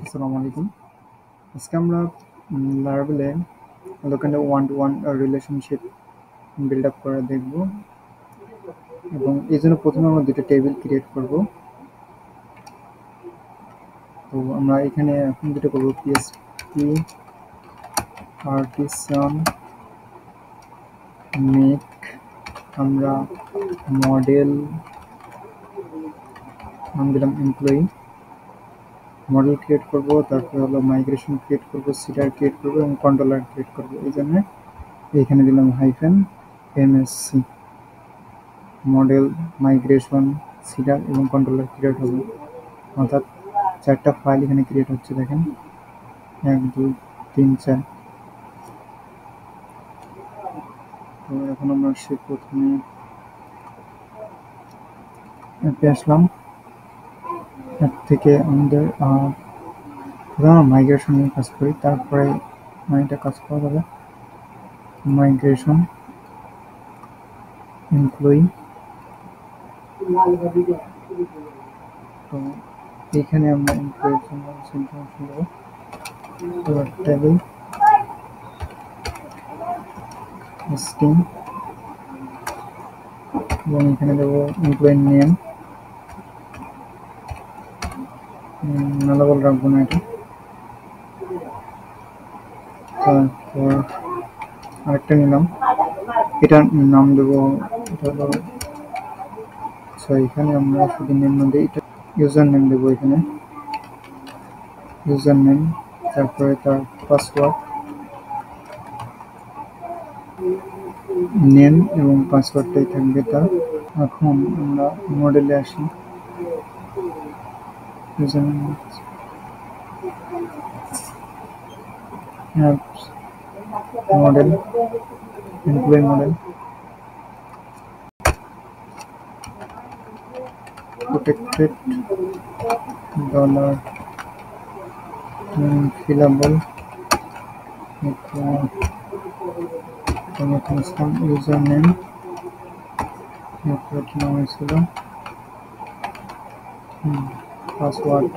আসসালামু আলাইকুম। আজকে আমরা লারাভেলে local one to one relationship build up করা দেখব এবং এই জন্য প্রথমে আমরা দুটো টেবিল ক্রিয়েট করব। তো আমরা এখানে এখন দুটো করবো পিএসপি আর্টিসান মেক আমরা মডেল নাম দিলাম এমপ্লয়ি মডেল ক্রিয়েট করব, তারপরে হলো মাইগ্রেশন ক্রিয়েট করব, সিডার ক্রিয়েট করব এবং কন্ট্রোলার ক্রিয়েট করব। এই জন্য এখানে দিলাম hyphen MSC model migration seeder এবং কন্ট্রোলার ক্রিয়েট হবে, অর্থাৎ চারটা ফাইল এখানে ক্রিয়েট হচ্ছে। দেখেন 1 2 3 4। তো এখন আমরা প্রথমে অ্যাপে আসলাম। অ্যাপ থেকে আমাদের মাইগ্রেশন নিয়ে কাজ করি, তারপরে এটা কাজ করা যাবে মাইগ্রেশন এমপ্লয়ি। তো এখানে আমরা এমপ্লয়ির জন্য ইনফরমেশন দেবো, টেবিল লিস্টিং এবং এখানে দেবো এমপ্লয়ির নেম, নালাবল রাখবো না এটা। তারপর আরেকটা নিলাম, এটার নাম দেবো, এটা হলো এখানে আমরা শুধু নেম না দিই, এটা ইউজার নেম দেবো এখানে ইউজার নেম, তারপরে তার পাসওয়ার্ড, নেম এবং পাসওয়ার্ডটাই থাকবে তার। এখন আমরা মডেলে আসি, user name apps model employee model protected dollar fillable user name নাম হয়েছিল, পাসওয়ার্ড।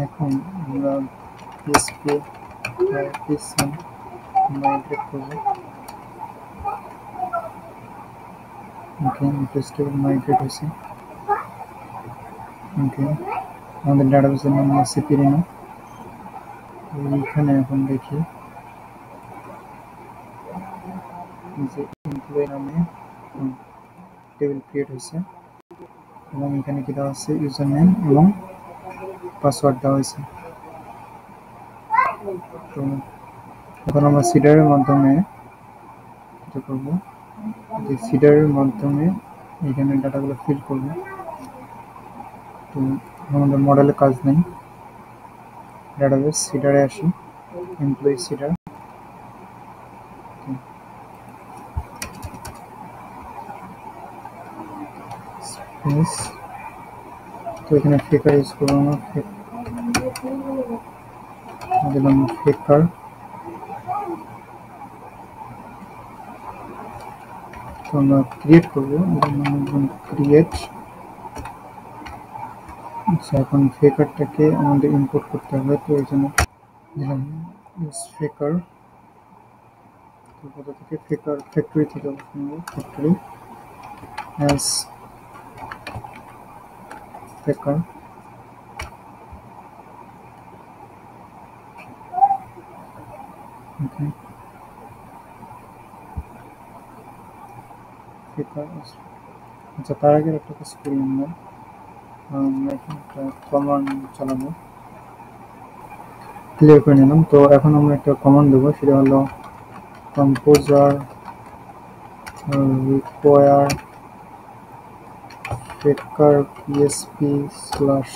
এখন আমরা পিএসপি আর্টিসান মাইগ্রেট করবো। ওকে, টেস্টেবল মাইগ্রেট হয়েছে। ওকে, আমাদের ডাটাবেসের নাম হচ্ছে পিরিনো। এইখানে এখন দেখি যে এমপ্লয়ি নামে টেবিল ক্রিয়েট হয়েছে এবং এখানে কি দেওয়া আছে, ইউজার নেম এবং পাসওয়ার্ড দেওয়া হয়েছে। তো এখন আমরা সিডারের মাধ্যমে যেটা করবো, যে সিডারের মাধ্যমে এখানে ডাটাগুলো ফিল করবো। তো আমাদের মডেলে কাজ নেই, ডাটাবেস সিডারে আসি, এমপ্লয়ি সিডার। তো এখানে ফেকার ইউজ করবো না, দিলাম ফেকার। তো আমরা ক্রিয়েট করবো, ক্রিয়েট। আচ্ছা, এখন ফেকারটাকে আমাদের ইম্পোর্ট করতে হবে, তো এই জন্য দিলাম ফেকার। তো কোথা থেকে, ফেকার ফ্যাক্টরি থেকে ফ্যাক্টরি অ্যাজ ফেকার। ওকে, ফেকার। আচ্ছা, তার আগে একটা কাজ করি, আমরা এখন একটা কমান্ড চালাবো, ক্লিয়ার করে নিলাম। তো এখন আমরা একটা কমান্ড দেবো, সেটা হলো composer require fekar psp slash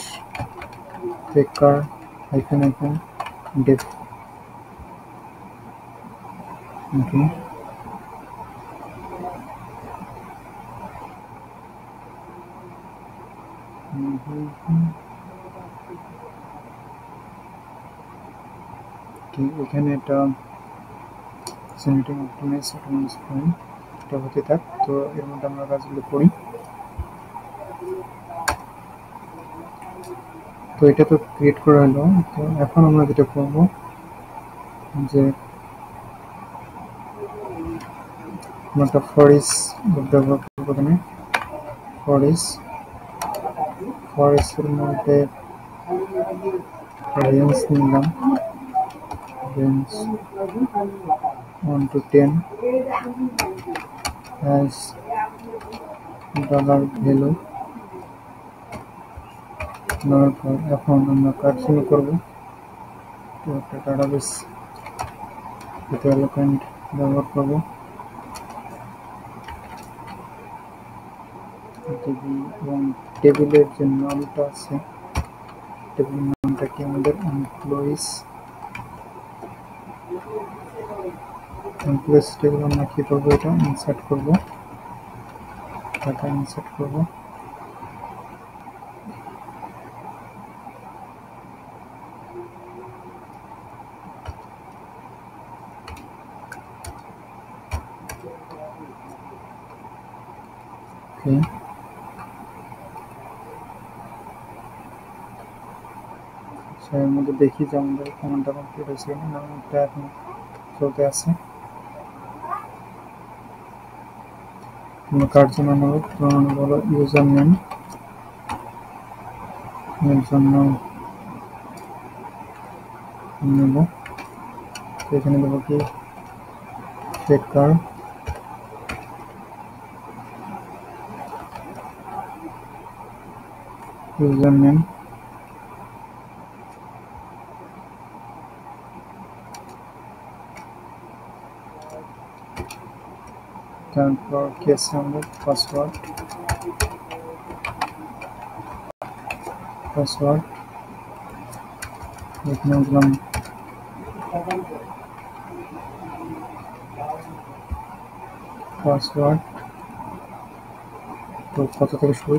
fekar hyphen def. Okay, এখানে এটা জেনারেটিং অপটিমাইজ পয়েন্ট এটা হতে থাক। তো এর মধ্যে আমরা কাজগুলো করি। তো এটা তো ক্রিয়েট করা হলো। তো এখন আমরা যেটা করবো যে আমরা একটা ফরিস ব্যবহার করবো এখানে। ফরিসের মধ্যে রেঞ্জ নিলাম, range 1 to 10 as dollar value নেওয়ার পর এখন আমরা কাজ শুরু করবো। তো একটা ডাটাবেস ডেভেলপমেন্ট ব্যবহার করবো। এবং টেবিলের যে নামটা আছে, টেবিল নামটা কি আমাদের এমপ্লয়িজ টেবিল। আমরা কি করবো, এটা ইনসার্ট করবো, ডাটা ইনসার্ট করবো। এর মধ্যে দেখি যে আমাদের কমান্ডটা কমপ্লিট হয়েছে কিনা। নামটা এখন চলতে আছে। আমরা কার জন্য নেব, হলো ইউজার নেম, এর জন্য নেব। এখানে দেবো কি ফেকার, ইউজার নেম, তারপর কি আছে আমাদের পাসওয়ার্ড, এখানে দিলাম পাসওয়ার্ড। তো কত থেকে শুরু,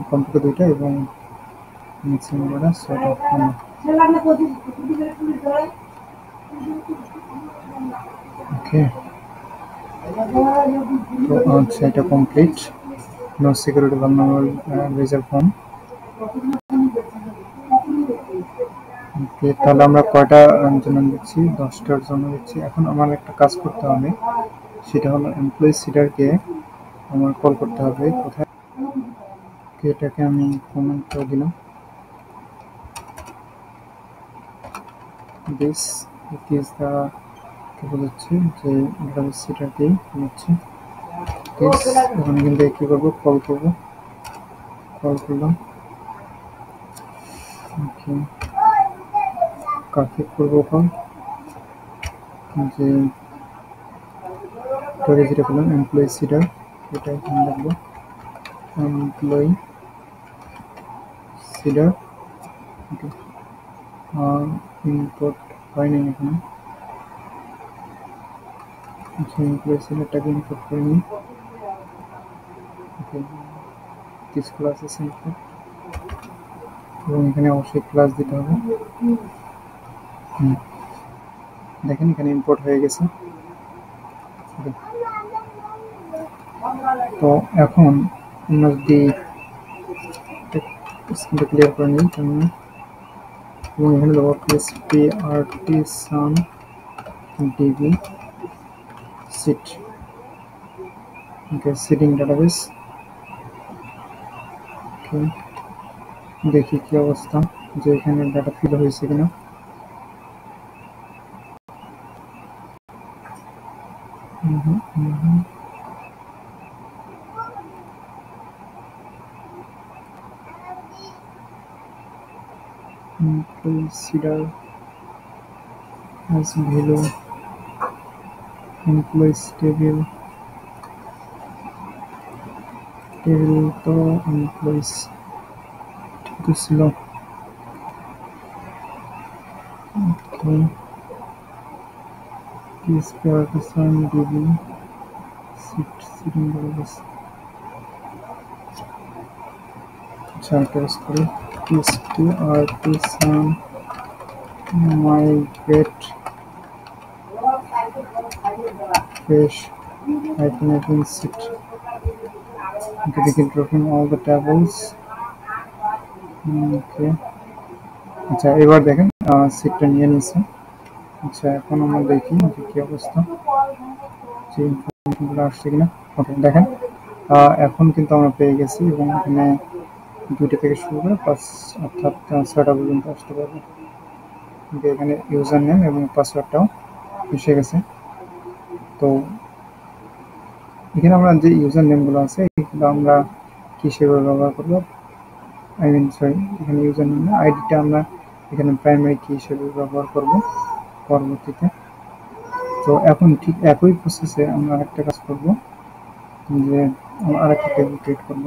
কমপক্ষে 2টা এবং ম্যাক্সিমাম 6টা। ওকে, তো আচ্ছা এটা কমপ্লিট। নো সিকিউরিটি ভালনারেবল রেজার ফর্ম। ওকে, তাহলে আমরা কয়টা জন্য দিচ্ছি, 10টার জন্য দিচ্ছি। এখন আমার একটা কাজ করতে হবে, সেটা হলো এমপ্লয়ি সিডারকে আমার কল করতে হবে। কোথায়, এটাকে আমি কমেন্ট করে দিলাম, দিস ইট ইজ দ্য, কি বোঝাচ্ছে যে ডাটাবেস সিডারকেই বোঝাচ্ছে। এখানে কিন্তু কি করবো, কল করলাম। ওকে, কাকে করবো কল, যে যেটা করলাম এমপ্লয়ি সিডার, এটা এখানে লিখবো এমপ্লয়ি সিডার। ওকে, ইম্পোর্ট হয়নি এখানে। আচ্ছা, এমপ্লয়ি সিডারটাকে ইম্পোর্ট করে নিই। ওকে, দিস ক্লাস আছে ইম্পোর্ট, এবং এখানে অবশ্যই ক্লাস দিতে হবে। দেখেন এখানে ইম্পোর্ট হয়ে গেছে। তো এখন আমরা যদি স্ক্রিনটা ক্লিয়ার করে নিই, এবং এখানে দেবো পিএসপি আর্টিসান ডিবি সিট, ওকে, সিটিং ডাটাবেস। ওকে, দেখি কি অবস্থা, যে এখানে ডাটা ফিল হয়েছে কিনা। Consider as below, employees table তো employees তো ছিল। ওকে, PSP artisan DB sitting database। আচ্ছা, টেস্ট করি। PSP artisan migrate fresh hyphen sit, okay, we can drop in all the tables ওকে, আচ্ছা এবার দেখেন সিটটা নিয়ে নিয়েছে। আচ্ছা এখন আমরা দেখি যে কি অবস্থা, যে ইনফরমেশনগুলো আসছে কিনা। ওকে দেখেন, এখন কিন্তু আমরা পেয়ে গেছি এবং এখানে 2টা থেকে শুরু করে 5 অর্থাৎ 6টা পর্যন্ত আসতে পারবে। কিন্তু এখানে ইউজার নেম এবং পাসওয়ার্ডটাও এসে গেছে। তো এখানে আমরা যে ইউজার নেমগুলো আছে এগুলো আমরা কি হিসেবে ব্যবহার করবো, আই মিন সরি, এখানে ইউজার নেম না, আইডিটা আমরা এখানে প্রাইমারি কি হিসেবে ব্যবহার করব পরবর্তীতে। তো এখন ঠিক একই প্রসেসে আমরা আরেকটা কাজ করব, যে আমরা আরেকটা টেবিল ক্রিয়েট করব।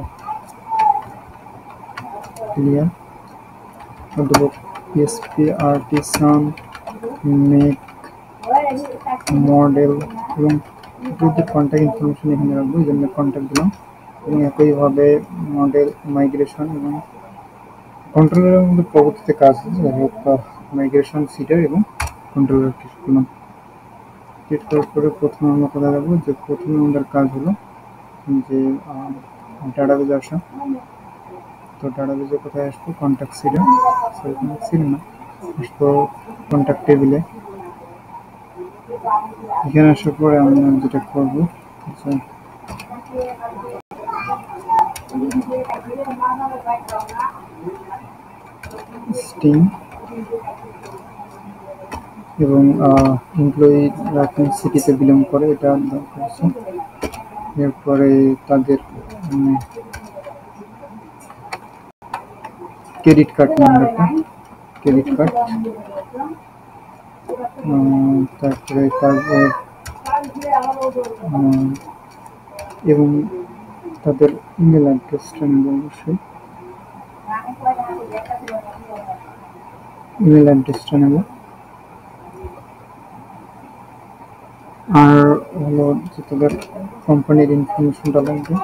ক্লিয়ার দেবো পিএসপি আর্টিসান মেক মডেল এবং কন্ট্যাক্ট ইনফরমেশন এখানে রাখবো, এই জন্য কন্ট্যাক্ট দিলাম। এবং একইভাবে মডেল মাইগ্রেশন এবং কন্ট্রোলারের মধ্যে পরবর্তীতে কাজ আছে, যাই হোক মাইগ্রেশন সিডার এবং কন্ট্রোলার ক্রিয়েট করলাম। ক্রিয়েট করার পরে প্রথমে আমরা কোথায় যাবো, যে প্রথমে আমাদের কাজ হলো যে ডাটাবেজে আসা। তো ডাটাবেজে কোথায় আসবো, contact seeder, sorry contact seeder না, আসবো কন্ট্যাক্ট টেবিলে। এখানে আসার পরে আমরা যেটা করবো, স্টিং এবং এমপ্লয়িরা কোন সিটিতে বিলং করে এটা দরকার আছে। এরপরে তাদের ক্রেডিট কার্ড নাম্বারটা, ক্রেডিট কার্ড, তারপরে তাদের এবং তাদের ইমেল অ্যাড্রেসটা নেব, অবশ্যই ইমেল অ্যাড্রেসটা নেব। আর হলো যে তাদের কোম্পানির ইনফরমেশনটা লাগবে,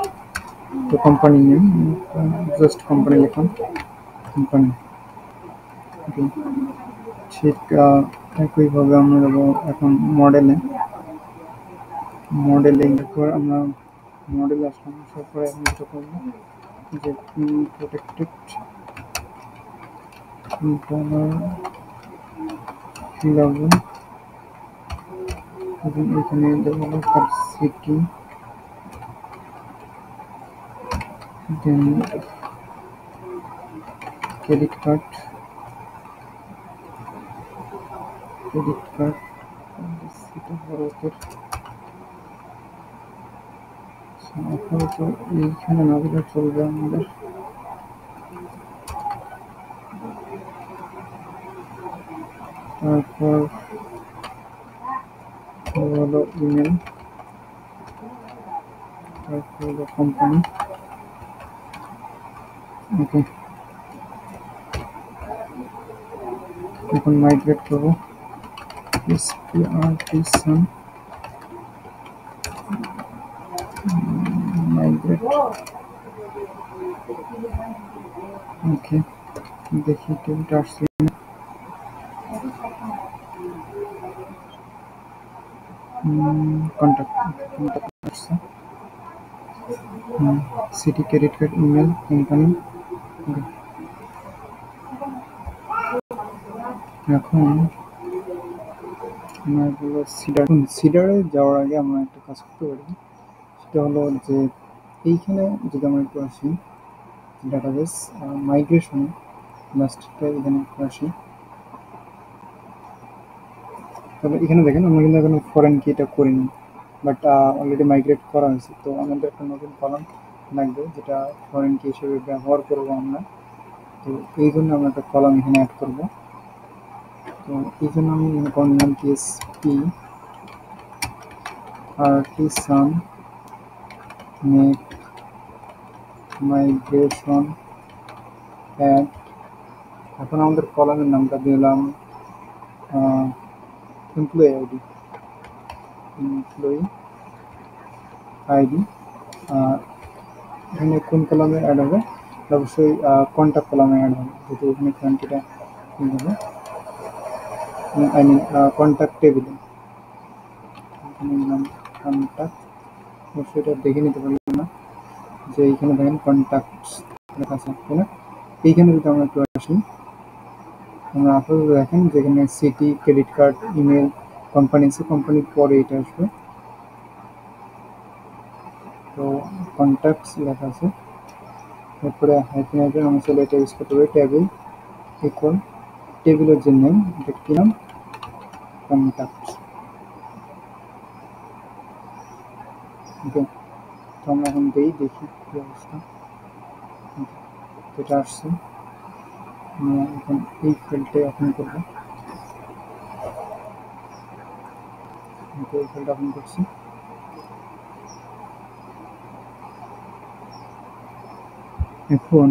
তো কোম্পানি নেম, জাস্ট কোম্পানি লিখুন, কোম্পানি। ঠিক একইভাবে আমরা যাবো এখন মডেলে। এরপর আমরা মডেল আসলাম, আসার পরে এখন যেটা করবো যে প্রোটেক্টেড লেভেল এবং এখানে দেবো তার সিটি, দেন ক্রেডিট কার্ড, সেটা ভারতের। আপাতত এইখানে না দিলে চলবে আমাদের। তারপর হলো ইমেল, তারপর হলো কোম্পানি। ওকে, এখন মাইগ্রেট করবো পিএসপি আর্টিসান মাইগ্রেট। ওকে, দেখি টেবিলটা আসছে কিনা। কন্ট্যাক্ট আসছে, city, credit card, email, company. এখন সিডারে যাওয়ার আগে আমরা একটা কাজ করতে পারি, সেটা হলো যে এইখানে যদি আমরা একটু আসি ডাটাবেস মাইগ্রেশন, লাস্টটা এখানে একটু আসি। তবে এখানে দেখেন আমরা কিন্তু এখনো ফরেন কিটা করিনি, বাট অলরেডি মাইগ্রেট করা হয়েছে। তো আমাদের একটা নতুন কলাম লাগবে যেটা ফরেন কি হিসেবে ব্যবহার করবো আমরা। তো এই জন্য আমরা একটা কলাম এখানে অ্যাড করবো। তো এই জন্য আমি এখানে করলাম PHP artisan make migration add. এখন আমাদের কলামের নামটা দিলাম এমপ্লয়ি আইডি, এখানে কোন কলামে অ্যাড হবে, অবশ্যই কন্ট্যাক্ট কলামে অ্যাড হবে, যেহেতু এখানে কোয়ান্টিটা হবে, আই মিন কন্ট্যাক্ট টেবিলে। এখানে দিলাম কন্ট্যাক্ট, অবশ্যই এটা দেখে নিতে পারলাম না যে এইখানে দেখেন কন্ট্যাক্ট লেখা আছে, তাই না? এইখানে যদি আমরা একটু আসি, আমরা আপাতত দেখেন যেখানে city, credit card, email, company আছে, কোম্পানির পরে এটা আসবে। তো কন্ট্যাক্টস লেখা আছে, এরপরে হাইফেন হাইফেন আমরা চলে এটা ইউজ করতে পারি। টেবিল ইকুয়াল টেবিলের যে নেম, এটা কি নাম? কন্ট্যাক্টস। ওকে, তো আমরা এখন দেখি কি অবস্থা। এটা আসছে, আমরা এখন এই ফাইলটা ওপেন করবো। এই ফাইলটা ওপেন করছি। এখন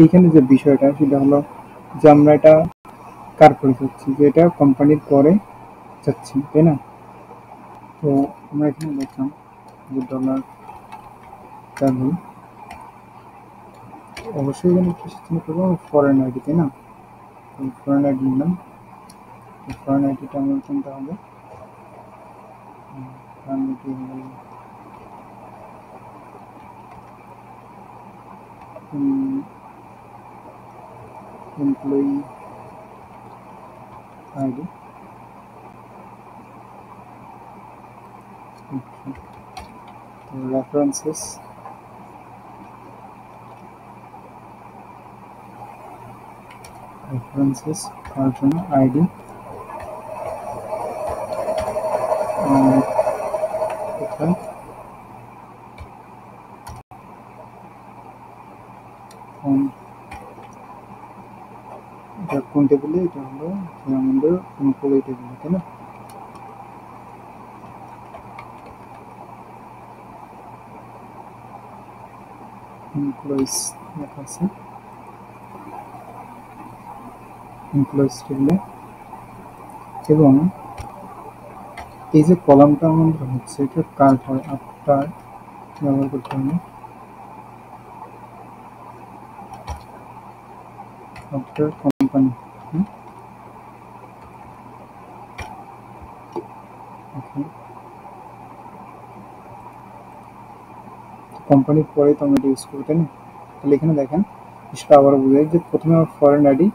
এইখানে যে বিষয়টা সেটা হলো যে আমরা এটা কার করে যাচ্ছি, যে এটা কোম্পানির পরে যাচ্ছি, তাই না? তো আমরা এখানে দেখলাম যে ডলার ট্রাভেল, অবশ্যই এখানে কি সিস্টেম করবো, ফরেন আইডি, তাই না? ফরেন আইডি নিলাম, ফরেন আইডিটা আমার কোনটা হবে? ফরেন আইডি হবে এমপ্লয়ি আইডি। তো রেফারেন্সেস, তার জন্য আইডি, কোথায় এটা কোন টেবিলে? এটা হলো আমাদের এমপ্লয়ি টেবিলে, তাই না? এমপ্লয়িজ লেখা আছে, এমপ্লয়িজ টেবিলে। এবং এই যে কলামটা আমাদের হচ্ছে, এটা কার হয়? আফটার ব্যবহার করতে হবে, আফটার কোম্পানি। কোম্পানির পরে তো আমরা এটা ইউজ করবো, তাই না? তাহলে এখানে দেখেন সেটা আবার বোঝায় যে প্রথমে আমার ফরেন আইডি,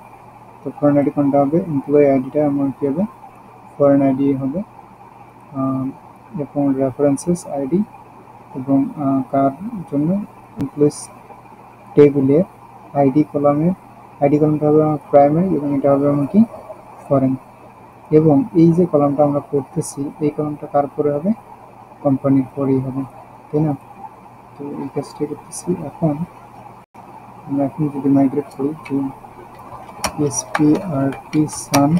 তো ফরেন আইডি কোনটা হবে? এমপ্লয়ি আইডিটা আমার কি হবে? ফরেন আইডি হবে, এবং রেফারেন্সেস আইডি, এবং কার জন্য? এমপ্লয়িজ টেবিলের আইডি কলামের আইডি কলামটা হবে আমার প্রাইমারি, এবং এটা হবে আমার কি? ফরেন। এবং এই যে কলামটা আমরা করতেছি, এই কলামটা কার পরে হবে? কোম্পানির পরেই হবে, তাই না? তো এই কাজটাই করতেছি। এখন আমরা এখন যদি মাইগ্রেট করি, যে এসপিআরটি সান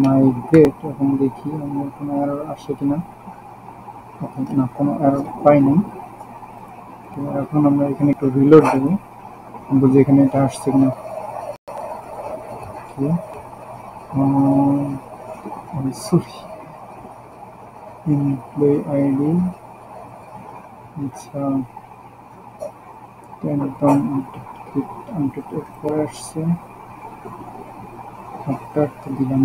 মাইগ্রেট, এখন দেখি আমরা কোনো এরর আসে কিনা। ওকে, না, কোনো এরর পাইনি। তো এখন আমরা এখানে একটু রিলোড দেবো, বুঝি এখানে এটা আসছে কিনা। সরি, এমপ্লয়ি আইডি, আচ্ছা, একদম আপডেট পরে আসছে, আফটার তো দিলাম।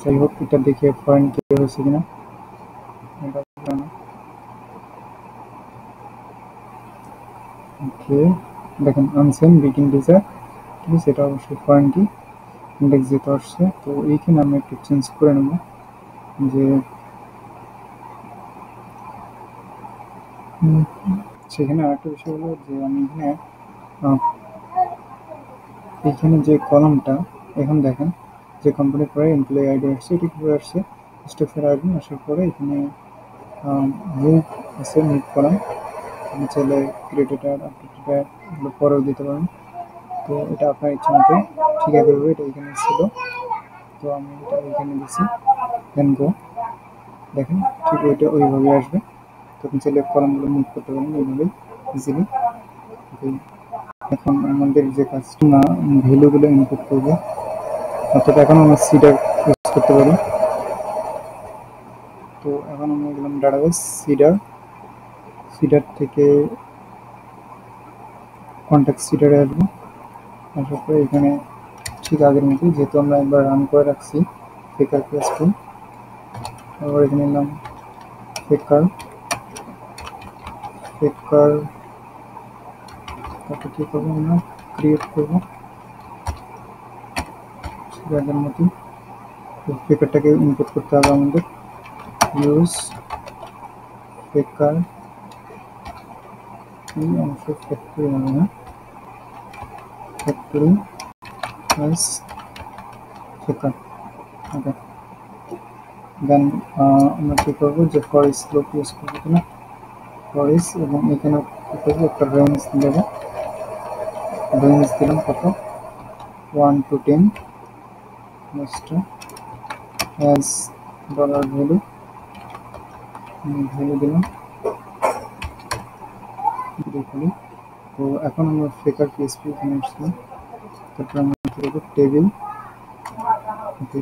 যাই হোক, এটা দেখে পয়েন্ট কি হয়েছে কিনা এটা জানা। ওকে, দেখেন আনসেন বিগিন ডিজার, ঠিক আছে, এটা অবশ্যই পয়েন্ট কি ইন্ডেক্স যেতে আসছে। তো এইখানে আমি একটু চেঞ্জ করে নেব, যে সেখানে আরেকটা বিষয় হলো যে আমি এখানে যে কলামটা, এখন দেখেন যে কোম্পানির পরে এমপ্লয়ি আইডি আসছে, এটা কীভাবে আসছে? স্ট্রাকচার আইডি আসার পরে এখানে মুভ আছে, মুভ কলাম, আপনি চাইলে ক্রিয়েটেড আপডেটেড এগুলো পরেও দিতে পারেন। তো এটা আপনার ইচ্ছা মতো ঠিক আছে, এটা এখানে ছিল, তো আমি এটা এখানে দিচ্ছি, দেন গো, দেখেন ঠিক ওইটা ওইভাবে আসবে। তো আপনি চাইলে কলামগুলো মুভ করতে পারেন এইভাবেই ইজিলি। এখন আমাদের যে কাজটা না, ভ্যালুগুলো ইনপুট করবো, অর্থাৎ এখন আমরা সিডার ইউজ করতে পারি। তো এখন আমরা গেলাম ডাটাবেস, সিডার থেকে কন্ট্যাক্ট সিডারে আসবো, আসার পরে এখানে ঠিক আগের মতো, যেহেতু আমরা একবার রান করে রাখছি ফেকার প্লাস টু, আবার এখানে নিলাম ফেকার তারপর কি করবো আমরা ক্রিয়েট করবো আগের মতো পেকারটাকে ইনপুট করতে হবে আমাদের ইউজ পেকার এই অংশ ফ্যাক্টরি হবে না ফ্যাক্টরি প্লাস পেকার ওকে দেন আমরা কি করবো যে ফরেস লোক ইউজ করবো কিনা ফরেস এবং এখানে কি করবো একটা রেঞ্জ দেবো রেঞ্জ দিলাম কত 1 to 10 নেক্সটটা অ্যাজ ডলার ভ্যালু দিলাম দেখুন তো এখন আমরা ফ্লেকার পিএসপি এখানে আসলাম তারপর আমরা কি করবো টেবিল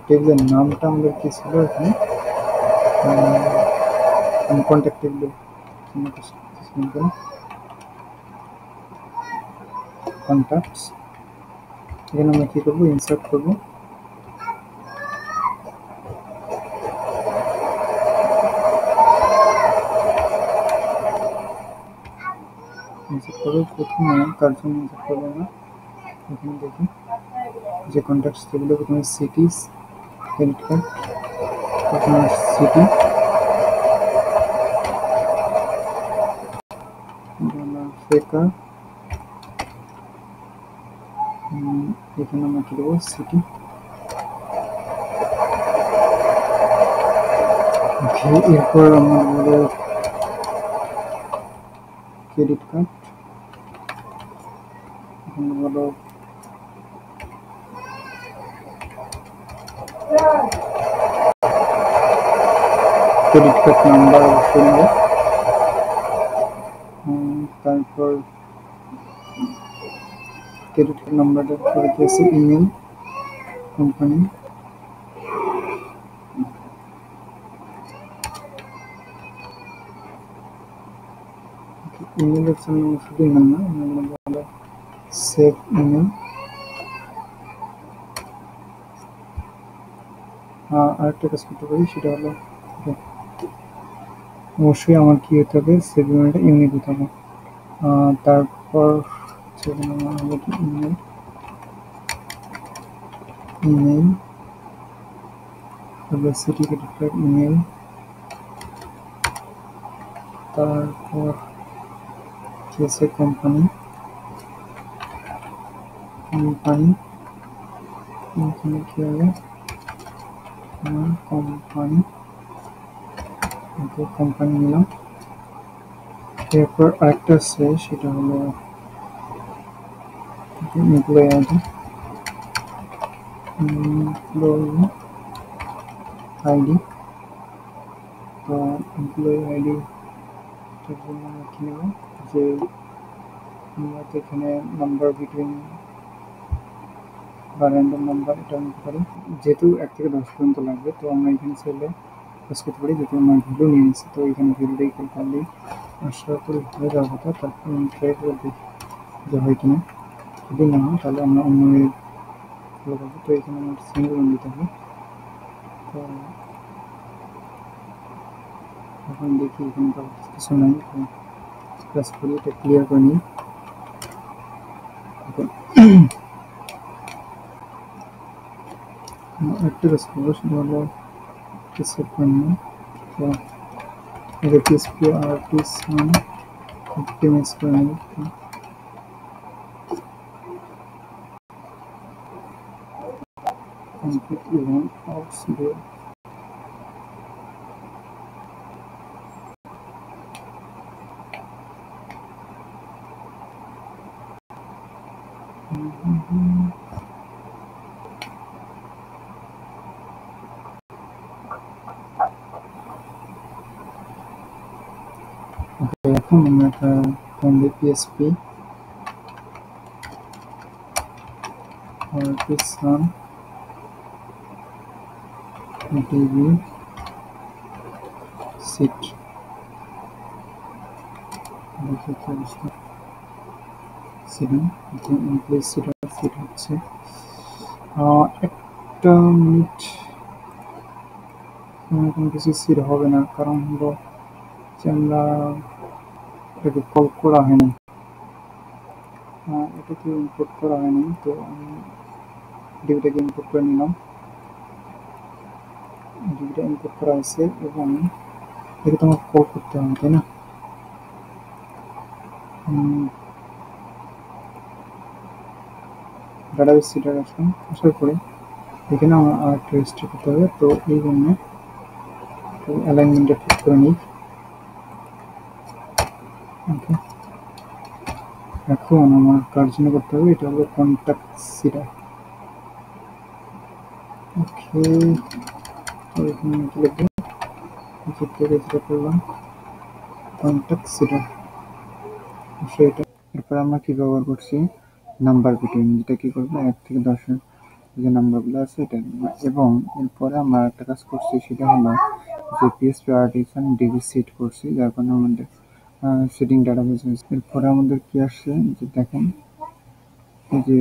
টেবিলের নামটা আমাদের কি ছিল এখানে কন্ট্যাক্ট টেবিল কন্ট্যাক্টস এখানে আমরা কি করবো ইনসার্ট করবো প্রথমে কার জন্য ইনসার্ট করবো না এখানে দেখি যে কন্ট্যাক্টস টেবিলে প্রথমে সিটিস ক্রেডিট কার্ড প্রথমে সিটি ফেকার এখানে আমরা কি দেবো সিটি এরপর আমরা বলবো ক্রেডিট কার্ড এখানে বলো ক্রেডিট কার্ড নাম্বার অবশ্যই নেব তারপর ক্রেডিট কার্ড নাম্বারটা পরে দিয়েছে ইমেল কোম্পানি ইমেলের জন্য শুধু ইমেল না বলো সেভ ইমেল আরেকটা কাজ করতে পারি সেটা হলো অবশ্যই আমার কি হতে হবে সেভ ইমেলটা ইউনিক হতে হবে তারপর email email city credit card email তারপর কেসে কোম্পানি এখানে কি হবে কোম্পানি নিলাম এরপর আরেকটা আছে সেটা হলো এমপ্লয়ি আইডি তো এমপ্লয়ি আইডি জন্য আমরা কি নেব যে আমরা তো এখানে নাম্বার বিটুইন বা র্যান্ডম নাম্বার এটা নিতে পারি যেহেতু 1 থেকে 10 পর্যন্ত লাগবে তো আমরা এখানে চাইলে কাজ করতে পারি যেহেতু আমরা ভ্যালু নিয়ে নিচ্ছি তো এখানে ভ্যালুটা ইকুয়াল করলেই আসলে হয়ে যাওয়ার কথা তারপর আমি ট্রাই করে দেখি যে হয় কিনা যদি না হয় তাহলে আমরা অন্য ফলো করবো তো এখানে আমার সিঙ্গেল দিতে হবে তো এখন দেখি এখানে তো কিছু নাই তো প্রেস করি এটা ক্লিয়ার করে নিই একটা কাজ করবো সেটা হলো সেট করে নিই তো এটা পিএসপি আর্টিস্ট optimize করে নিই complete event outs there এখন আমরা একটা ফ্রন্টে পিএসপি artist DB সিট দেখি কি অবস্থা সিটিং এমপ্লয়ি সিট হচ্ছে একটা মিনিট কোনো কিছু সিট হবে না কারণ হলো যে আমরা এটাকে কল করা হয়নি এটা তো ইম্পোর্ট করা হয়নি, তো আমি ডিবিটাকে ইম্পোর্ট করে নিলাম। ডিবিটা ইম্পোর্ট করা হয়েছে এবং এটা তোমার কল করতে হবে, তাই না? ডাটাবেস সিটার আসলাম, আসার পরে এখানে আমার আর একটা রেজিস্টার করতে হবে, তো এই জন্য অ্যালাইনমেন্টটা ঠিক করে নিই। ওকে, এখন আমার কার জন্য করতে হবে, এটা হলো কন্ট্যাক্ট সিটার। ওকে, তো এখানে লিখবো যেটা করলাম কন্ট্যাক্ট সিটার। সেটা এরপর আমরা কি ব্যবহার করছি, নাম্বার বিটুইন, যেটা কি করবো 1 থেকে 10-এর যে নাম্বারগুলো আছে এটা লিখবো। এবং এরপরে আমরা একটা কাজ করছি, সেটা হলো যে পিএসপি আর্টিসান ডিবি সেট করছি, যার কারণে আমাদের সেটিং ডাটাবেস হয়েছে। এরপরে আমাদের কি আসছে যে দেখেন, এই যে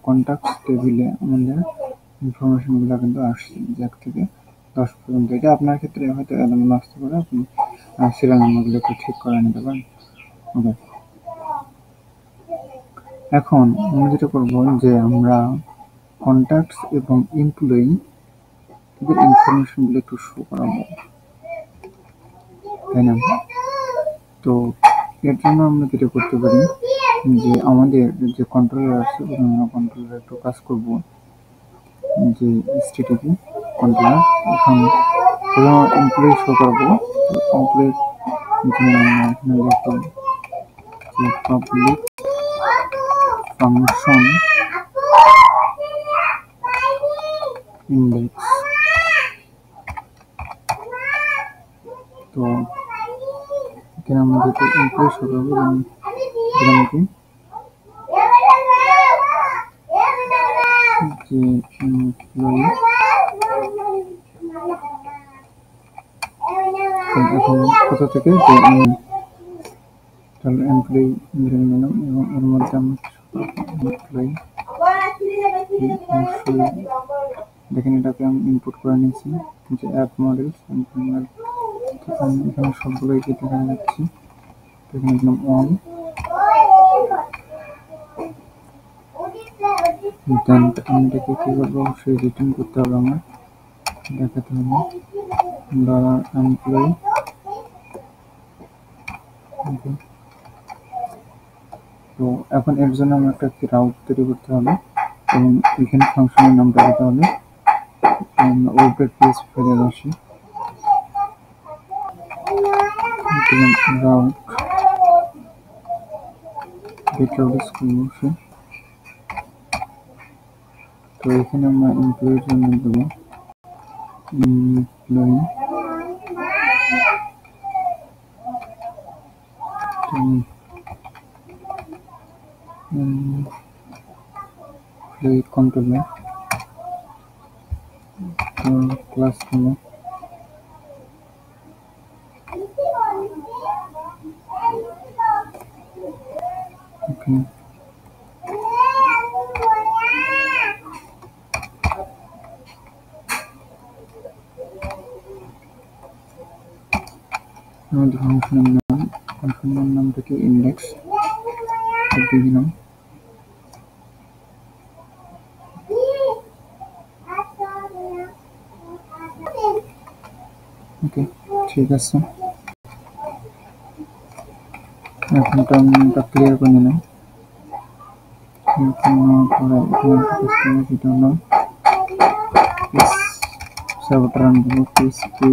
কন্ট্যাক্টস টেবিলে আমাদের ইনফরমেশনগুলো কিন্তু আসছে 1 থেকে 10 পর্যন্ত। এটা আপনার ক্ষেত্রে হয়তো এলোমেলো আসতে পারে, আপনি সিরিয়াল নাম্বারগুলো একটু ঠিক করে নিতে পারেন। ওকে, এখন আমরা যেটা করবো যে আমরা কন্ট্যাক্টস এবং এমপ্লয়ি এদের ইনফরমেশনগুলো একটু শো করাবো, তাই না? তো এর জন্য আমরা যেটা করতে পারি যে আমাদের যে কন্ট্রোলার আছে, আমরা কন্ট্রোলার একটু কাজ করব যে এসটিটিপি কন্ট্রোলার। এখন এমপ্লয়ি শো করবো, এমপ্লয়ির জন্য আমরা এখানে লিখব যে পাবলিক ফাংশন ইন্ডেক্স। তো এখানে আমরা যেহেতু এমপ্লয়ি শো করবো, দিলাম কি যে এমপ্লয়ি, এখন কোথা থেকে তাহলে এমপ্লয়ি ধরে নিলাম, এবং এর মধ্যে আমরা এমপ্লয়ি দেখেন এটাকে আমি ইনপুট করে নিয়েছি যে অ্যাপ মডেলস, এখানে সবগুলোই দেখা যাচ্ছে। এখানে দিলাম অন, দেন আমি এটাকে কী করবো, অবশ্যই রিটার্ন করতে হবে, আমার দেখাতে হবে $এমপ্লয়ি। তো এখন এর জন্য আমার একটা রাউট তৈরি করতে হবে এবং এখানে ফাংশনের নামটা দিতে হবে। ওয়েবের পিএসপি ফেলে আসি, রাউট ডেটাবেস করবো সে। তো এখানে আমরা এমপ্লয়ির জন্য দেবো এমপ্লয়ি কন্ট্রোলার ক্লাস হলো ওকে। আমাদের ফাংশনের নামটাকে ইন্ডেক্স দিয়ে দিলাম। ওকে, ঠিক আছে, এখন টার্মিনালটা ক্লিয়ার করে নিলাম। সেটা হলো সার্ভারটা রান করবো পিএসপি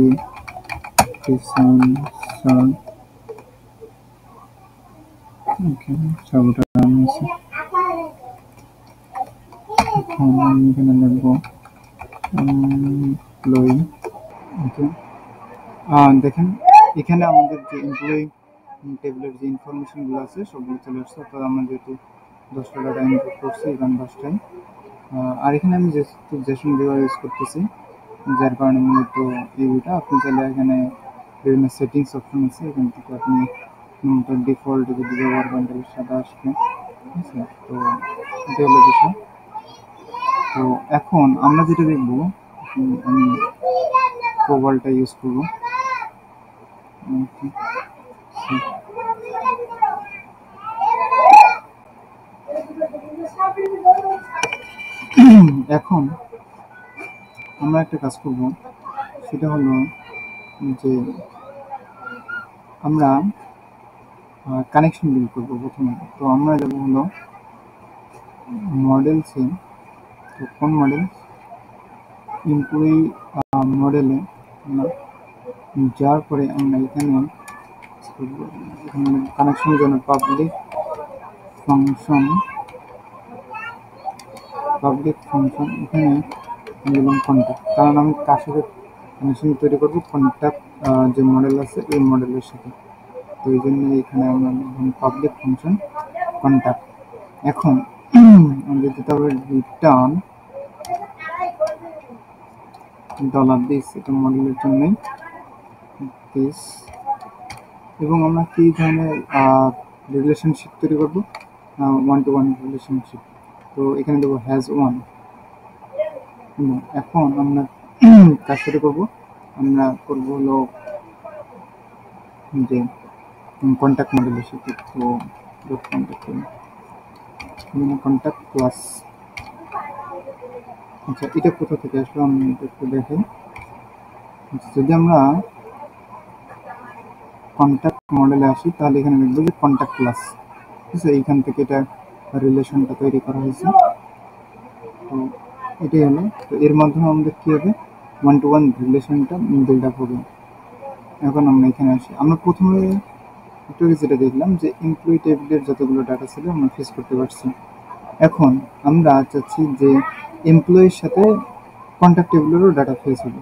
ওকে, সার্ভারটা রান হয়েছে। এখন আমি এখানে লিখবো এমপ্লয়ি। ওকে, দেখেন এখানে আমাদের যে এমপ্লয়ি টেবিলের যে ইনফরমেশনগুলো আছে সবগুলো চলে আসছে। তো আমরা যেহেতু 10টা ডাটা ইনপুট করছি, এখানে 10টাই। আর এখানে আমি যেহেতু জেসন ভিউয়ার ইউজ করতেছি, যার কারণে মূলত এইটা আপনি চাইলে এখানে বিভিন্ন সেটিংস অপশন আছে, এখান থেকে আপনি ডিফল্ট যদি ব্যবহার করেন তাহলে সাদা আসবে, ঠিক আছে? তো এটা হলো বিষয়। তো এখন আমরা যেটা দেখবো, আমি প্রোবালটা ইউজ করবো। এখন আমরা একটা কাজ করব, সেটা হলো যে আমরা কানেকশন বিল্ড করবো প্রথমে। তো আমরা যাবো হলো মডেলসে। তো কোন মডেল? এমপ্লয়ি মডেলে আমরা যাওয়ার পরে আমরা এখানে কানেকশনের জন্য পাবলিক ফাংশন এখানে দিলাম কন্ট্যাক্ট, কারণ আমি কার সাথে কানেকশন তৈরি করবো, কন্ট্যাক্ট যে মডেল আছে এই মডেলের সাথে। তো এই জন্য এখানে আমরা পাবলিক ফাংশন কন্ট্যাক্ট। এখন আমাদের দিতে হবে রিটার্ন $this, এটা মডেলের জন্যই দিস। এবং আমরা কি ধরনের রিলেশনশিপ তৈরি করবো? 1-to-1 relationship. তো এখানে দেবো হ্যাজ ওয়ান। এখন আমরা কাজ শুরু করবো, আমরা করবো হলো যে কন্ট্যাক্ট মডেলের সাথে। তো কন্ট্যাক্ট প্লাস। আচ্ছা, এটা কোথা থেকে আসলো আমি একটু দেখাই। যদি আমরা কন্ট্যাক্ট মডেলে আসি তাহলে এখানে দেখবো যে কন্ট্যাক্ট প্লাস, ঠিক আছে, এইখান থেকে এটা রিলেশনটা তৈরি করা হয়েছে। তো এটাই হলো। তো এর মাধ্যমে আমাদের কী হবে, 1-to-1 রিলেশনটা বিল্ড আপ হবে। এখন আমরা এখানে আসি। আমরা প্রথমে একটু যেটা দেখলাম যে এমপ্লয়ি টেবিলের যতগুলো ডাটা ছিল আমরা ফেস করতে পারছি। এখন আমরা চাচ্ছি যে এমপ্লয়ির সাথে কন্ট্যাক্ট টেবিলেরও ডাটা ফেস হবে।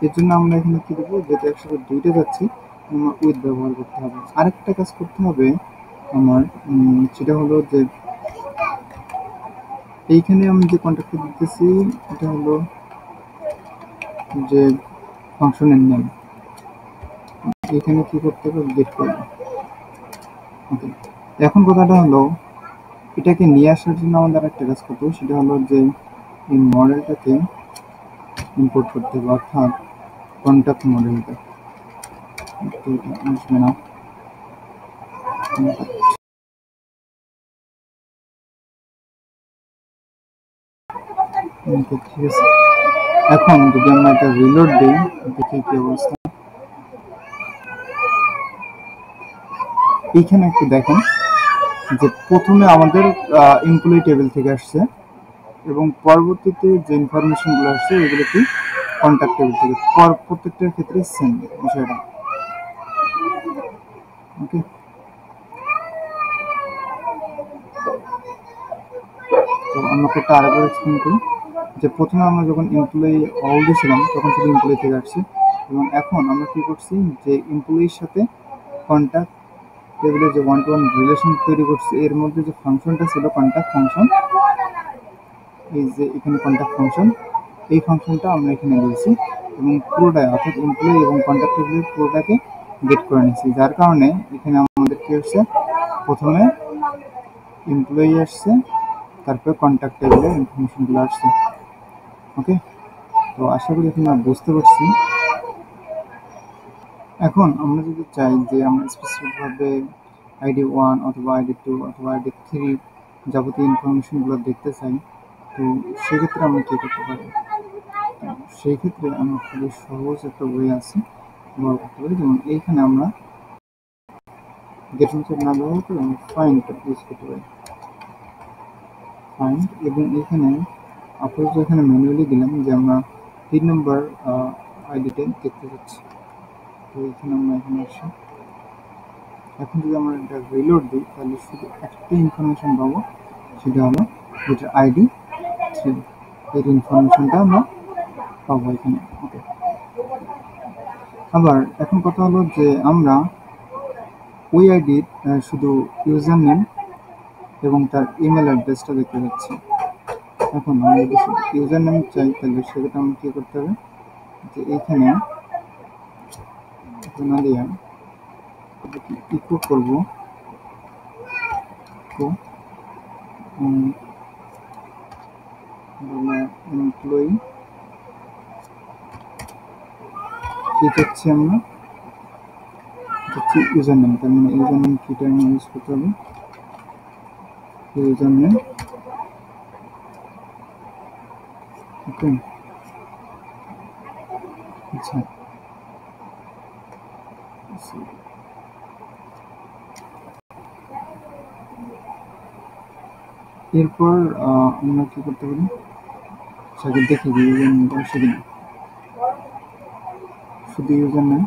এর জন্য আমরা এখানে কী দেবো, যেটা একসাথে দুইটা যাচ্ছি আমার উইথ ব্যবহার করতে হবে। আরেকটা কাজ করতে হবে আমার, সেটা হলো যে এইখানে আমি যে কন্ট্যাক্টটা দিতেছি এটা হলো যে ফাংশনের নেম। এখানে কি করতে হবে, গেট করবো। ওকে, এখন কথাটা হলো এটাকে নিয়ে আসার জন্য আমাদের একটা কাজ করতে হবে, সেটা হলো যে এই মডেলটাকে ইম্পোর্ট করতে হবে, অর্থাৎ কন্ট্যাক্ট মডেলটা। আসবে না, ঠিক আছে। এখন যদি আমরা এটা রিলোড দিই, দেখি কি অবস্থা। এইখানে একটু দেখেন যে প্রথমে আমাদের এমপ্লয়ি টেবিল থেকে আসছে এবং পরবর্তীতে যে ইনফরমেশনগুলো আসছে এগুলো কি কন্ট্যাক্ট টেবিল থেকে। প্রত্যেকটার ক্ষেত্রে সেম বিষয়টা। ওকে, তো আমরা কোডটা আরেকবার এক্সপ্লেন করি যে প্রথমে আমরা যখন এমপ্লয়ি অল দিয়েছিলাম তখন শুধু এমপ্লয়ি থেকে আসছে, এবং এখন আমরা কী করছি যে এমপ্লয়ির সাথে কন্ট্যাক্ট টেবিলের যে 1-to-1 রিলেশন তৈরি করছি, এর মধ্যে যে ফাংশনটা ছিল কন্ট্যাক্ট ফাংশন, এই যে এখানে কন্ট্যাক্ট ফাংশন, এই ফাংশনটা আমরা এখানে দিয়েছি এবং পুরোটাই অর্থাৎ এমপ্লয়ি এবং কন্ট্যাক্ট টেবিলের পুরোটাকে গেট করে নিয়েছি। যার কারণে এখানে আমাদের কী হচ্ছে, প্রথমে এমপ্লয়ি আসছে, তারপরে কন্ট্যাক্ট টেবিলের ইনফরমেশনগুলো আসছে। ওকে, তো আশা করি এখন আমরা বুঝতে পারছি। এখন আমরা যদি চাই যে আমরা স্পেসিফিকভাবে ID 1 অথবা ID 2 অথবা ID 3 যাবতীয় ইনফরমেশনগুলো দেখতে চাই, তো সেক্ষেত্রে আমরা কী করতে পারি? সেই ক্ষেত্রে আমরা খুবই সহজ একটা ওয়ে আছে ব্যবহার করতে পারি। যেমন এইখানে আমরা গেট মেথড না ব্যবহার করে আমরা ফাইন্ড ইউজ করতে পারি। ফাইন্ড, এবং এখানে আপাতত এখানে ম্যানুয়ালি দিলাম যে আমরা 3 নম্বর আইডিতে দেখতে পাচ্ছি। তো এখানে আমরা এখানে আসি। এখন যদি আমরা এটা রিলোড দিই তাহলে শুধু একটা ইনফরমেশন পাবো, সেটা হলো যেটা ID 3, এর ইনফরমেশনটা আমরা পাবো এখানে। ওকে, আবার এখন কথা হলো যে আমরা ওই আইডির শুধু ইউজার নেম এবং তার ইমেল অ্যাড্রেসটা দেখতে পাচ্ছি। এখন আমরা যদি ইউজার নেম চাই তাহলে সেক্ষেত্রে আমরা কী করতে হবে, যে এইখানে না দিয়ে ইকো করবো এমপ্লয়ি কি চাচ্ছি আমরা, চাচ্ছি ইউজার নেম। তার মানে ইউজার নেম কিটা ইউজ করতে হবে, ইউজার নেম ওকে, আচ্ছা এরপর আমরা কি করতে পারি, সেটা দেখি যে ইউজার নেমটা আসে কিনা। শুধু ইউজার নেম,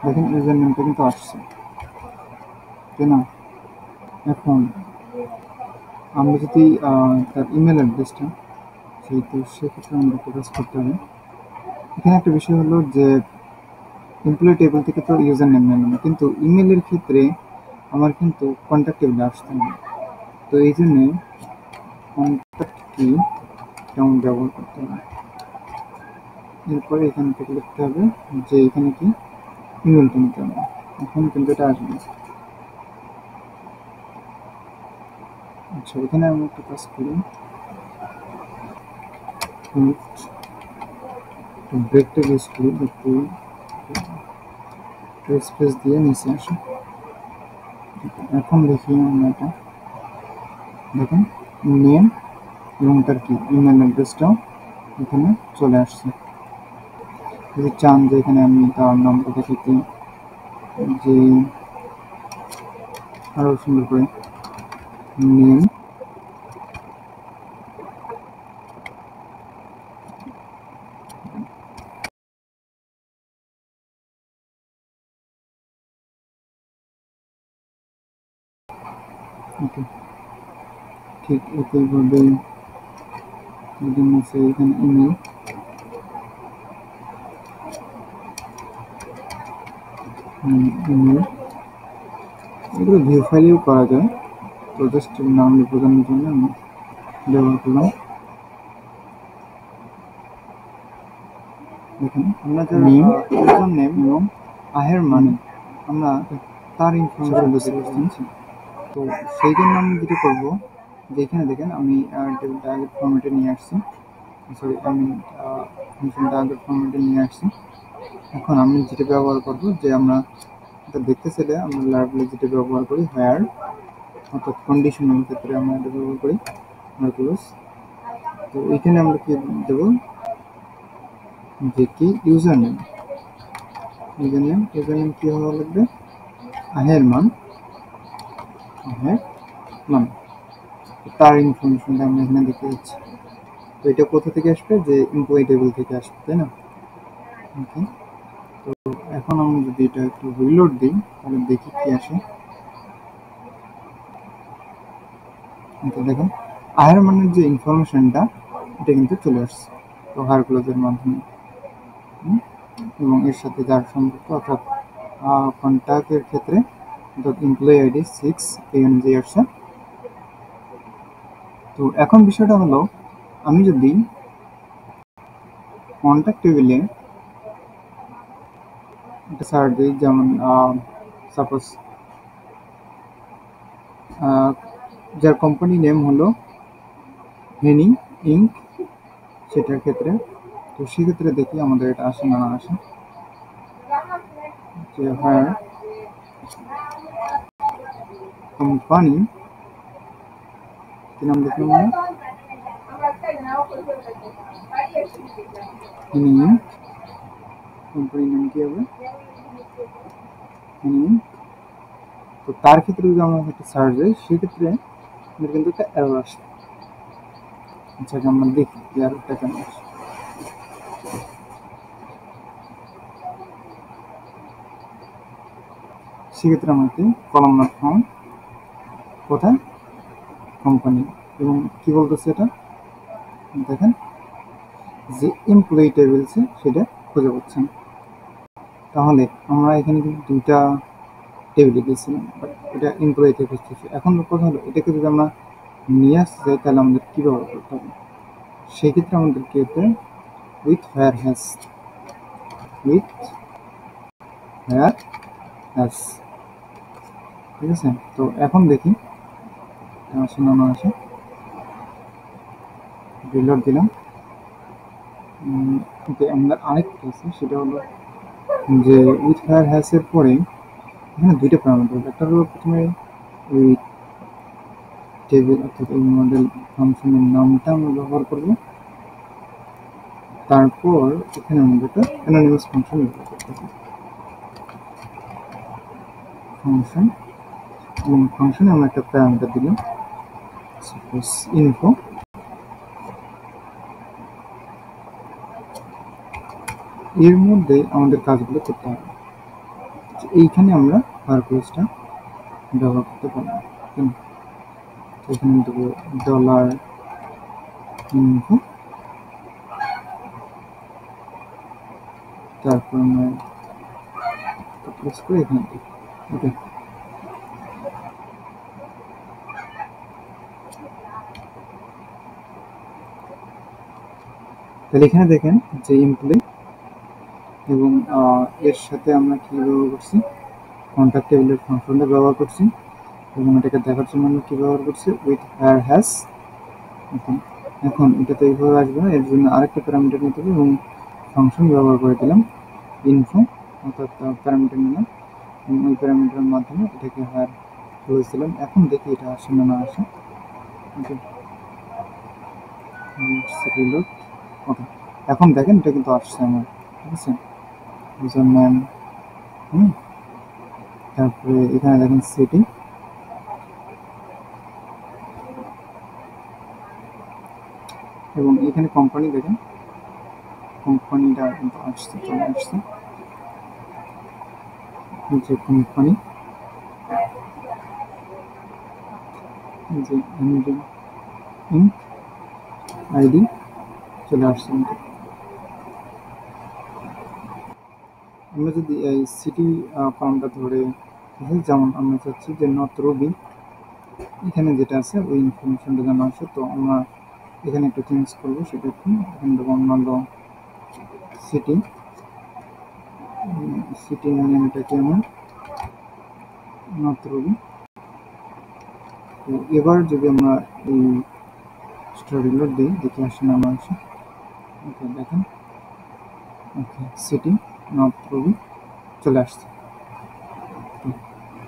দেখেন ইউজার নেমটা কিন্তু আসছে, তাই না? এখন আমরা যদি তার ইমেল অ্যাড্রেসটা, সেহেতু সেক্ষেত্রে আমরা একটা কাজ করতে হবে। এখানে একটা বিষয় হলো যে এমপ্লয়ি টেবিল থেকে তো ইউজার নেম নিলাম, কিন্তু ইমেলের ক্ষেত্রে আমার কিন্তু কন্ট্যাক্ট টেবিলে আসতে হবে। তো এই জন্যে কন্ট্যাক্ট কি কেমন ব্যবহার করতে হবে। এরপরে এখান থেকে লিখতে হবে যে এখানে কি ইমেলটা নিতে হবে। এখন কিন্তু এটা আসবে। আচ্ছা, এখানে আমি একটা কাজ করি, ব্রেকটা ইউজ করি, একটু স্পেস দিয়ে নিচে আসি। এখন দেখি আমরা এটা, দেখেন নেম এবং তার কি ইমেল অ্যাড্রেসটাও এখানে চলে আসছে। যদি চান যে এখানে আমি তার নামটা দেখাতে, যে আরো সুন্দর করে নেম, ওকে, ঠিক একইভাবে যদি নিচে এখানে ইমেল, ইমেল এগুলো ভিউ ফাইলেও করা যায়। তো জাস্ট নাম বোঝানোর জন্য আমি ব্যবহার করলাম। দেখুন আমরা যে ইউজার নেম এবং আহের মানে আমরা তার ইনফরমেশন দিতে পারছি। তো সেই জন্য আমি যেটা করবো, যে এখানে দেখেন আমি টেবিলটা আগের ফর্মেটে নিয়ে আসছি, সরি আমি ফাংশনটা আগের ফর্মেটে নিয়ে আসছি। এখন আমি যেটা ব্যবহার করবো, যে আমরা এটা দেখতে চাইলে আমরা লাইব্রেরি যেটা ব্যবহার করি হোয়ার, অর্থাৎ কন্ডিশনাল ক্ষেত্রে আমরা এটা ব্যবহার করি ক্লোজ। তো এখানে আমরা কি দেবো, যে কি ইউজার নেম, ইউজার নেম কি হওয়া লাগবে, আহের মান, আহের মান, তার ইনফরমেশনটা আমরা এখানে দেখতে পাচ্ছি। তো এটা কোথা থেকে আসবে, যে এমপ্লয়ি টেবিল থেকে আসবে, তাই না? ওকে, তো এখন আমি যদি এটা একটু রিলোড দিই তাহলে দেখি কি আসে। দেখুন আহের মানের যে ইনফরমেশনটা এটা কিন্তু চলে আসছে তো হায়ার ক্লোজের মাধ্যমে, এবং এর সাথে যার সম্পর্ক, অর্থাৎ কন্ট্যাক্টের ক্ষেত্রে অর্থাৎ এমপ্লয়ি আইডি 6 এই অনুযায়ী আসছে। তো এখন বিষয়টা হলো, আমি যদি কন্ট্যাক্ট টেবিলে একটা সার্চ দিই, যেমন সাপোজ যার কোম্পানি নেম হলো হেনি ইঙ্ক, সেটার ক্ষেত্রে, তো সেক্ষেত্রে দেখি আমাদের এটা আসে না আসে, যে হায়ার কোম্পানি কি নাম দেখলাম না, হেনি কোম্পানি নাম কি হবে, হেনি। তো তার ক্ষেত্রে যদি আমরা একটা সার্চ দিই সেক্ষেত্রে আমাদের কিন্তু একটা এরর আসে। আচ্ছা আমরা দেখি এররটা কেন আসে। সেক্ষেত্রে আমাকে কলামনার ফর্ম কোথায়, কোম্পানি, এবং কি বলতেছে এটা, দেখেন যে এমপ্লয়ি টেবিলসে সেটা খুঁজে পাচ্ছে না। তাহলে আমরা এখানে কিন্তু দুইটা টেবিলে দিয়েছিলাম, বাট এটা এমপ্লয়িতে খুঁজতেছি। এখন কথা হলো, এটাকে যদি আমরা নিয়ে আসতে চাই তাহলে আমাদের কী ব্যবহার করতে হবে, সেক্ষেত্রে আমাদের কি হতে, with where has, with where has, ঠিক আছে? তো এখন দেখি আসে না না আসে, রিলোড দিলাম। ওকে, আমাদের আরেকটা আছে, সেটা হলো যে উইথ হোয়ার হ্যাজ এর পরে এখানে দুইটা প্যারামিটার, একটা হলো প্রথমে ওই টেবিল অর্থাৎ এই মডেল ফাংশনের নামটা আমরা ব্যবহার করব, তারপর এখানে আমাদের একটা অ্যানোনিমাস ফাংশন ব্যবহার করতে হবে। ফাংশন, এবং ফাংশনে আমরা একটা প্যারামিটার দিলাম, সাপোজ ইনফো। এর মধ্যে আমাদের কাজগুলো করতে হবে। এইখানে আমরা ফায়ারপ্লেসটা ব্যবহার করতে পারবো। এখানে দেবো ডলার ইনফো, তারপর আমরা প্রেস করে এখানে দিই। ওকে, তাহলে এখানে দেখেন যে এমপ্লয়ি, এবং এর সাথে আমরা কি ব্যবহার করছি, কন্ট্যাক্ট টেবিলের ফাংশনটা ব্যবহার করছি, এবং এটাকে দেখার জন্য আমরা কি ব্যবহার করছি, উইথ হায়ার হ্যাশ। এখন এটা তো এইভাবে আসবে না, এর জন্য আরেকটা প্যারামিটার নিতে হবে, এবং ফাংশন ব্যবহার করে দিলাম ইনফো, অর্থাৎ প্যারামিটার নিলাম, এবং ওই প্যারামিটারের মাধ্যমে এটাকে হায়ার বলেছিলাম। এখন দেখি এটা আসে না না আসে। ওকে, রিলোড। ওকে, এখন দেখেন এটা কিন্তু আসছে আমার, ঠিক আছে, ইউজার নেম। তারপরে এখানে দেখেন সিটি, এবং এখানে কোম্পানি দেখেন, কোম্পানিটা কিন্তু আসছে, চলে আসছে, যে কোম্পানি, যে আইডি চলে আসছে। আমরা যদি এই সিটি ফর্মটা ধরে, যেমন আমরা চাচ্ছি যে নর্থ রবি, এখানে যেটা আছে ওই ইনফরমেশনটা যেন আসে, তো আমরা এখানে একটু চেঞ্জ করবো। সেটা কি, এখানে দেবো অন্যান্য সিটি, সিটি নেমটাকে আমরা নর্থ রবি। তো এবার যদি আমরা এই রিলোড দিই, দেখি আসে না আসে। ওকে, দেখেন, ওকে, সিটি নর্থ রবি চলে আসছে।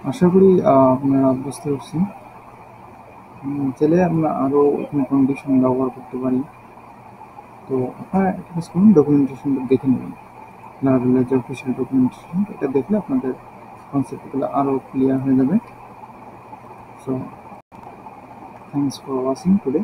আশা করি আপনারা বুঝতে পারছেন। চাইলে আমরা আরও কোনো কন্ডিশন ব্যবহার করতে পারি। তো আপনারা একটা কাজ করুন, ডকুমেন্টেশনটা দেখে নেবেন, লারাভেলের যে অফিসিয়াল ডকুমেন্টেশন, এটা দেখলে আপনাদের কনসেপ্টগুলো আরও ক্লিয়ার হয়ে যাবে। So thanks for watching today.